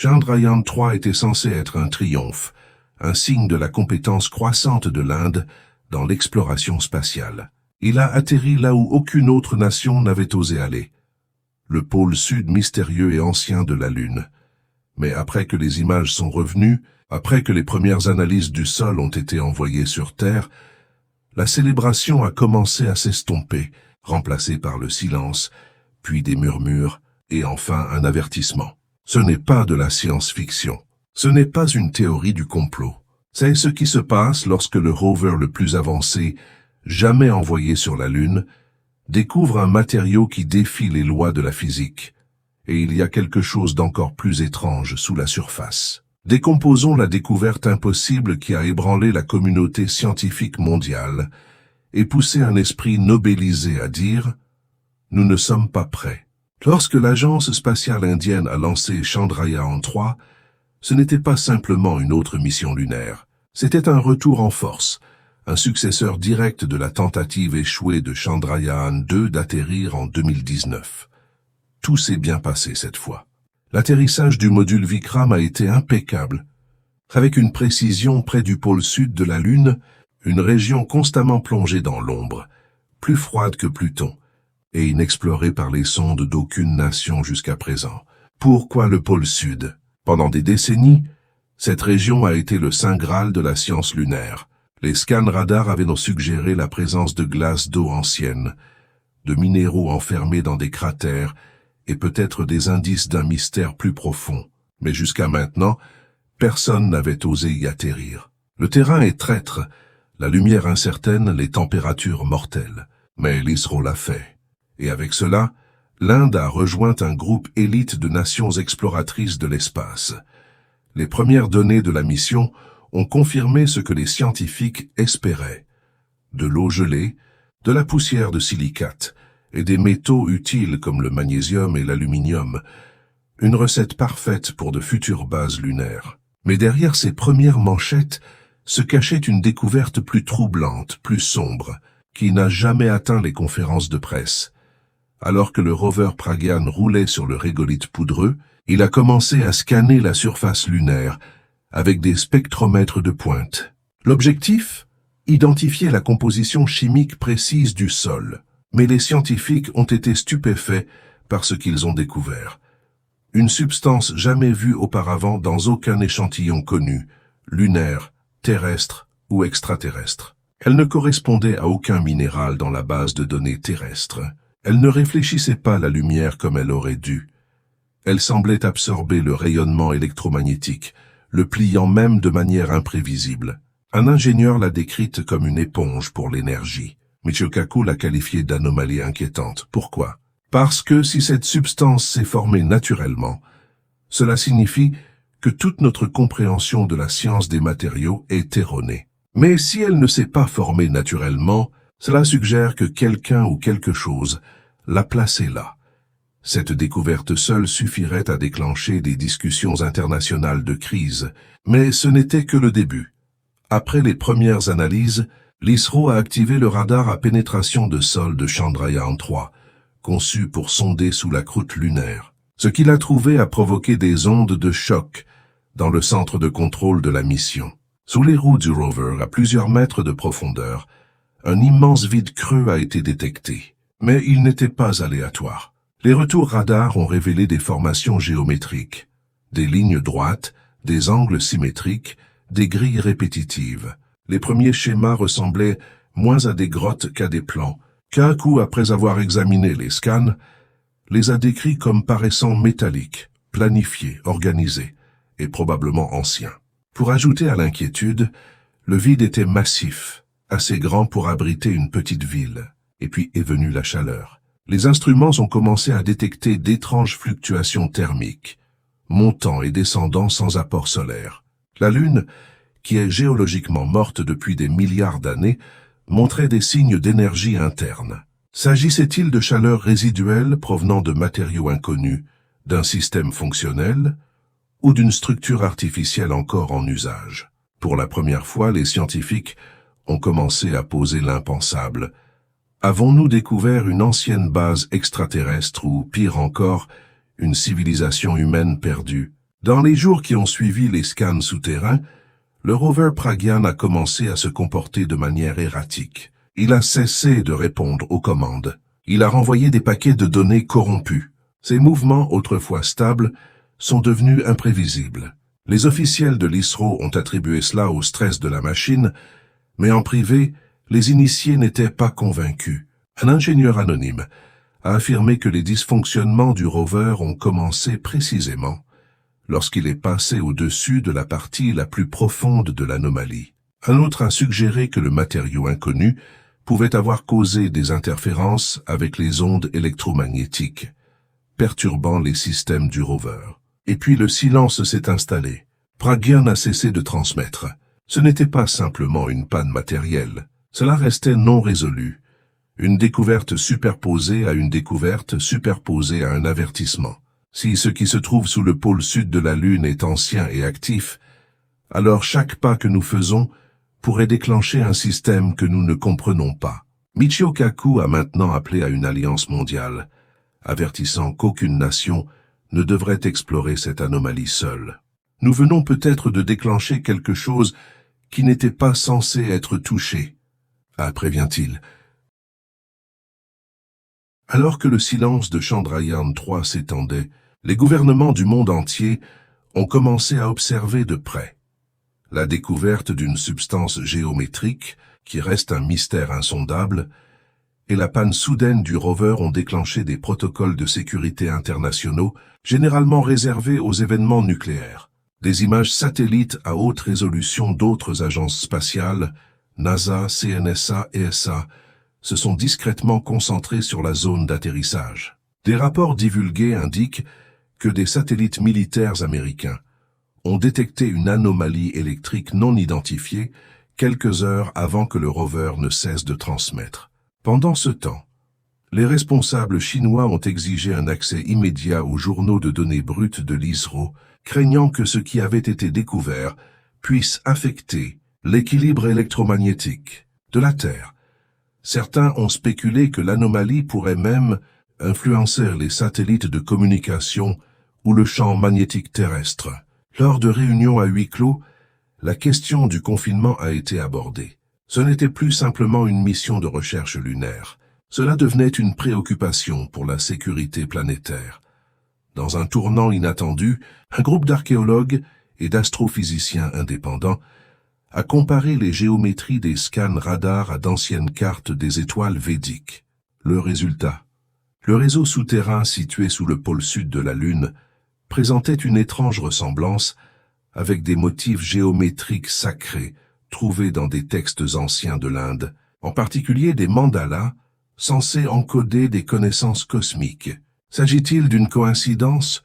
Chandrayaan-3 était censé être un triomphe, un signe de la compétence croissante de l'Inde dans l'exploration spatiale. Il a atterri là où aucune autre nation n'avait osé aller, le pôle sud mystérieux et ancien de la Lune. Mais après que les images sont revenues, après que les premières analyses du sol ont été envoyées sur Terre, la célébration a commencé à s'estomper, remplacée par le silence, puis des murmures, et enfin un avertissement. Ce n'est pas de la science-fiction. Ce n'est pas une théorie du complot. C'est ce qui se passe lorsque le rover le plus avancé, jamais envoyé sur la Lune, découvre un matériau qui défie les lois de la physique. Et il y a quelque chose d'encore plus étrange sous la surface. Décomposons la découverte impossible qui a ébranlé la communauté scientifique mondiale et poussé un esprit nobélisé à dire « Nous ne sommes pas prêts ». Lorsque l'agence spatiale indienne a lancé Chandrayaan-3, ce n'était pas simplement une autre mission lunaire. C'était un retour en force, un successeur direct de la tentative échouée de Chandrayaan-2 d'atterrir en 2019. Tout s'est bien passé cette fois. L'atterrissage du module Vikram a été impeccable, avec une précision près du pôle sud de la Lune, une région constamment plongée dans l'ombre, plus froide que Pluton, et inexplorée par les sondes d'aucune nation jusqu'à présent. Pourquoi le pôle sud? Pendant des décennies, cette région a été le saint graal de la science lunaire. Les scans radars avaient nous suggéré la présence de glaces d'eau anciennes, de minéraux enfermés dans des cratères, et peut-être des indices d'un mystère plus profond. Mais jusqu'à maintenant, personne n'avait osé y atterrir. Le terrain est traître, la lumière incertaine, les températures mortelles. Mais l'ISRO l'a fait. Et avec cela, l'Inde a rejoint un groupe élite de nations exploratrices de l'espace. Les premières données de la mission ont confirmé ce que les scientifiques espéraient. De l'eau gelée, de la poussière de silicate, et des métaux utiles comme le magnésium et l'aluminium, une recette parfaite pour de futures bases lunaires. Mais derrière ces premières manchettes se cachait une découverte plus troublante, plus sombre, qui n'a jamais atteint les conférences de presse. Alors que le rover Pragyan roulait sur le régolithe poudreux, il a commencé à scanner la surface lunaire avec des spectromètres de pointe. L'objectif? Identifier la composition chimique précise du sol. Mais les scientifiques ont été stupéfaits par ce qu'ils ont découvert. Une substance jamais vue auparavant dans aucun échantillon connu, lunaire, terrestre ou extraterrestre. Elle ne correspondait à aucun minéral dans la base de données terrestre. Elle ne réfléchissait pas la lumière comme elle aurait dû. Elle semblait absorber le rayonnement électromagnétique, le pliant même de manière imprévisible. Un ingénieur l'a décrite comme une éponge pour l'énergie. Michio Kaku l'a qualifiée d'anomalie inquiétante. Pourquoi? Parce que si cette substance s'est formée naturellement, cela signifie que toute notre compréhension de la science des matériaux est erronée. Mais si elle ne s'est pas formée naturellement, cela suggère que quelqu'un ou quelque chose l'a placée là. Cette découverte seule suffirait à déclencher des discussions internationales de crise, mais ce n'était que le début. Après les premières analyses, l'ISRO a activé le radar à pénétration de sol de Chandrayaan-3, conçu pour sonder sous la croûte lunaire. Ce qu'il a trouvé a provoqué des ondes de choc dans le centre de contrôle de la mission. Sous les roues du rover, à plusieurs mètres de profondeur, un immense vide creux a été détecté. Mais il n'était pas aléatoire. Les retours radars ont révélé des formations géométriques, des lignes droites, des angles symétriques, des grilles répétitives. Les premiers schémas ressemblaient moins à des grottes qu'à des plans. Kaku, après avoir examiné les scans, les a décrits comme paraissant métalliques, planifiés, organisés, et probablement anciens. Pour ajouter à l'inquiétude, le vide était massif, assez grand pour abriter une petite ville. Et puis est venue la chaleur. Les instruments ont commencé à détecter d'étranges fluctuations thermiques, montant et descendant sans apport solaire. La Lune, qui est géologiquement morte depuis des milliards d'années, montrait des signes d'énergie interne. S'agissait-il de chaleur résiduelle provenant de matériaux inconnus, d'un système fonctionnel, ou d'une structure artificielle encore en usage? Pour la première fois, les scientifiques ont commencé à poser l'impensable. Avons-nous découvert une ancienne base extraterrestre ou, pire encore, une civilisation humaine perdue? Dans les jours qui ont suivi les scans souterrains, le rover Pragyan a commencé à se comporter de manière erratique. Il a cessé de répondre aux commandes. Il a renvoyé des paquets de données corrompus. Ses mouvements, autrefois stables, sont devenus imprévisibles. Les officiels de l'ISRO ont attribué cela au stress de la machine, mais en privé, les initiés n'étaient pas convaincus. Un ingénieur anonyme a affirmé que les dysfonctionnements du rover ont commencé précisément lorsqu'il est passé au-dessus de la partie la plus profonde de l'anomalie. Un autre a suggéré que le matériau inconnu pouvait avoir causé des interférences avec les ondes électromagnétiques, perturbant les systèmes du rover. Et puis le silence s'est installé. Pragyan a cessé de transmettre. Ce n'était pas simplement une panne matérielle. Cela restait non résolu. Une découverte superposée à une découverte superposée à un avertissement. Si ce qui se trouve sous le pôle sud de la Lune est ancien et actif, alors chaque pas que nous faisons pourrait déclencher un système que nous ne comprenons pas. Michio Kaku a maintenant appelé à une alliance mondiale, avertissant qu'aucune nation ne devrait explorer cette anomalie seule. Nous venons peut-être de déclencher quelque chose qui n'était pas censé être touché, prévient-il. Alors que le silence de Chandrayaan 3 s'étendait, les gouvernements du monde entier ont commencé à observer de près la découverte d'une substance géométrique qui reste un mystère insondable, et la panne soudaine du rover ont déclenché des protocoles de sécurité internationaux généralement réservés aux événements nucléaires. Des images satellites à haute résolution d'autres agences spatiales, NASA, CNSA, ESA, se sont discrètement concentrées sur la zone d'atterrissage. Des rapports divulgués indiquent que des satellites militaires américains ont détecté une anomalie électrique non identifiée quelques heures avant que le rover ne cesse de transmettre. Pendant ce temps, les responsables chinois ont exigé un accès immédiat aux journaux de données brutes de l'ISRO, craignant que ce qui avait été découvert puisse affecter l'équilibre électromagnétique de la Terre. Certains ont spéculé que l'anomalie pourrait même influencer les satellites de communication ou le champ magnétique terrestre. Lors de réunions à huis clos, la question du confinement a été abordée. Ce n'était plus simplement une mission de recherche lunaire. Cela devenait une préoccupation pour la sécurité planétaire. Dans un tournant inattendu, un groupe d'archéologues et d'astrophysiciens indépendants a comparé les géométries des scans radars à d'anciennes cartes des étoiles védiques. Le résultat: le réseau souterrain situé sous le pôle sud de la Lune présentait une étrange ressemblance avec des motifs géométriques sacrés trouvés dans des textes anciens de l'Inde, en particulier des mandalas censés encoder des connaissances cosmiques. S'agit-il d'une coïncidence,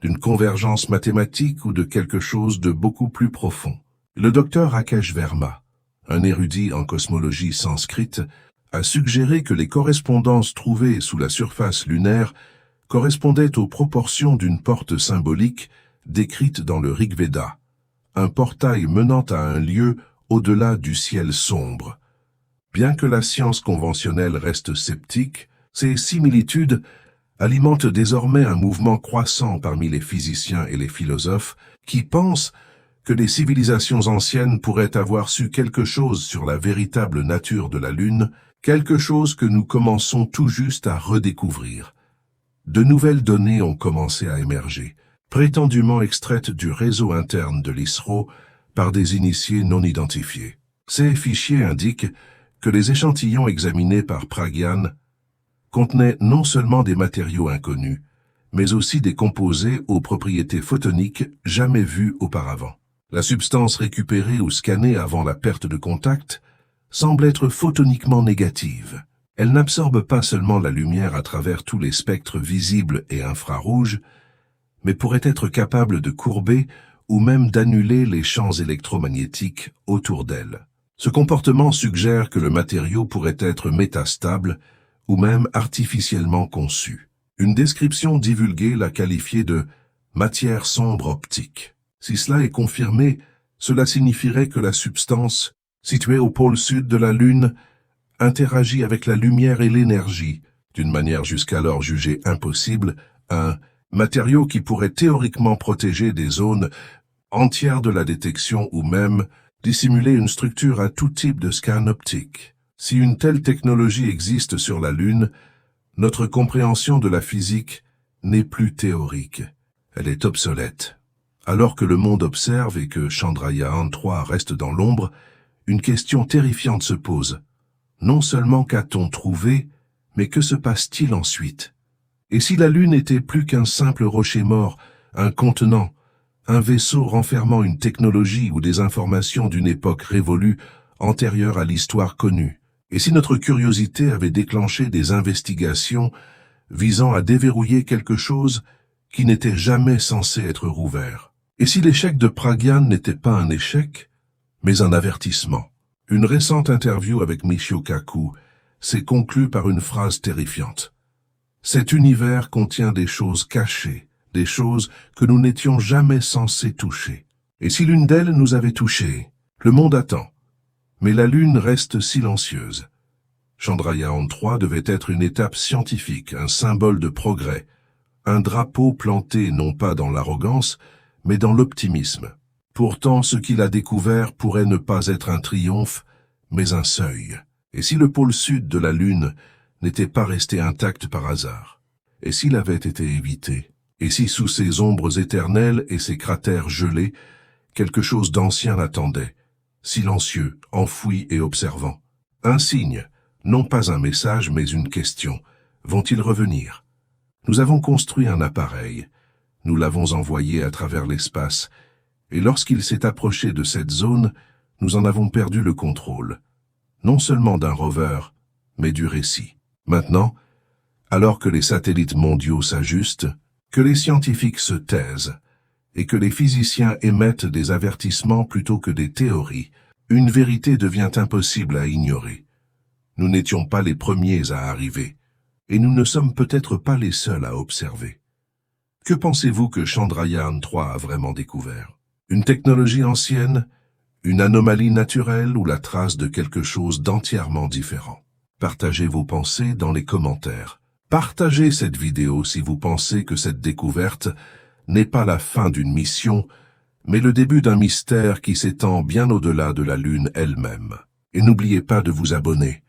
d'une convergence mathématique ou de quelque chose de beaucoup plus profond? Le docteur Rakesh Verma, un érudit en cosmologie sanskrite, a suggéré que les correspondances trouvées sous la surface lunaire correspondaient aux proportions d'une porte symbolique décrite dans le Rig Veda, un portail menant à un lieu au-delà du ciel sombre. Bien que la science conventionnelle reste sceptique, ces similitudes alimentent désormais un mouvement croissant parmi les physiciens et les philosophes qui pensent que les civilisations anciennes pourraient avoir su quelque chose sur la véritable nature de la Lune, quelque chose que nous commençons tout juste à redécouvrir. De nouvelles données ont commencé à émerger, prétendument extraites du réseau interne de l'ISRO par des initiés non identifiés. Ces fichiers indiquent que les échantillons examinés par Pragyan contenaient non seulement des matériaux inconnus, mais aussi des composés aux propriétés photoniques jamais vues auparavant. La substance récupérée ou scannée avant la perte de contact semble être photoniquement négative. Elle n'absorbe pas seulement la lumière à travers tous les spectres visibles et infrarouges, mais pourrait être capable de courber ou même d'annuler les champs électromagnétiques autour d'elle. Ce comportement suggère que le matériau pourrait être métastable ou même artificiellement conçu. Une description divulguée l'a qualifié de « matière sombre optique ». Si cela est confirmé, cela signifierait que la substance, située au pôle sud de la Lune, interagit avec la lumière et l'énergie, d'une manière jusqu'alors jugée impossible, un matériaux qui pourraient théoriquement protéger des zones entières de la détection ou même dissimuler une structure à tout type de scan optique. Si une telle technologie existe sur la Lune, notre compréhension de la physique n'est plus théorique. Elle est obsolète. Alors que le monde observe et que Chandrayaan-3 reste dans l'ombre, une question terrifiante se pose. Non seulement qu'a-t-on trouvé, mais que se passe-t-il ensuite? Et si la Lune n'était plus qu'un simple rocher mort, un contenant, un vaisseau renfermant une technologie ou des informations d'une époque révolue, antérieure à l'histoire connue? Et si notre curiosité avait déclenché des investigations visant à déverrouiller quelque chose qui n'était jamais censé être rouvert? Et si l'échec de Pragyan n'était pas un échec, mais un avertissement? Une récente interview avec Michio Kaku s'est conclue par une phrase terrifiante. Cet univers contient des choses cachées, des choses que nous n'étions jamais censés toucher. Et si l'une d'elles nous avait touchés, le monde attend. Mais la Lune reste silencieuse. Chandrayaan-3 devait être une étape scientifique, un symbole de progrès, un drapeau planté non pas dans l'arrogance, mais dans l'optimisme. Pourtant, ce qu'il a découvert pourrait ne pas être un triomphe, mais un seuil. Et si le pôle sud de la Lune n'était pas resté intact par hasard? Et s'il avait été évité? Et si sous ces ombres éternelles et ces cratères gelés, quelque chose d'ancien l'attendait, silencieux, enfoui et observant? Un signe, non pas un message, mais une question. Vont-ils revenir? Nous avons construit un appareil. Nous l'avons envoyé à travers l'espace. Et lorsqu'il s'est approché de cette zone, nous en avons perdu le contrôle. Non seulement d'un rover, mais du récit. Maintenant, alors que les satellites mondiaux s'ajustent, que les scientifiques se taisent, et que les physiciens émettent des avertissements plutôt que des théories, une vérité devient impossible à ignorer. Nous n'étions pas les premiers à arriver, et nous ne sommes peut-être pas les seuls à observer. Que pensez-vous que Chandrayaan-3 a vraiment découvert? Une technologie ancienne, une anomalie naturelle ou la trace de quelque chose d'entièrement différent? Partagez vos pensées dans les commentaires. Partagez cette vidéo si vous pensez que cette découverte n'est pas la fin d'une mission, mais le début d'un mystère qui s'étend bien au-delà de la Lune elle-même. Et n'oubliez pas de vous abonner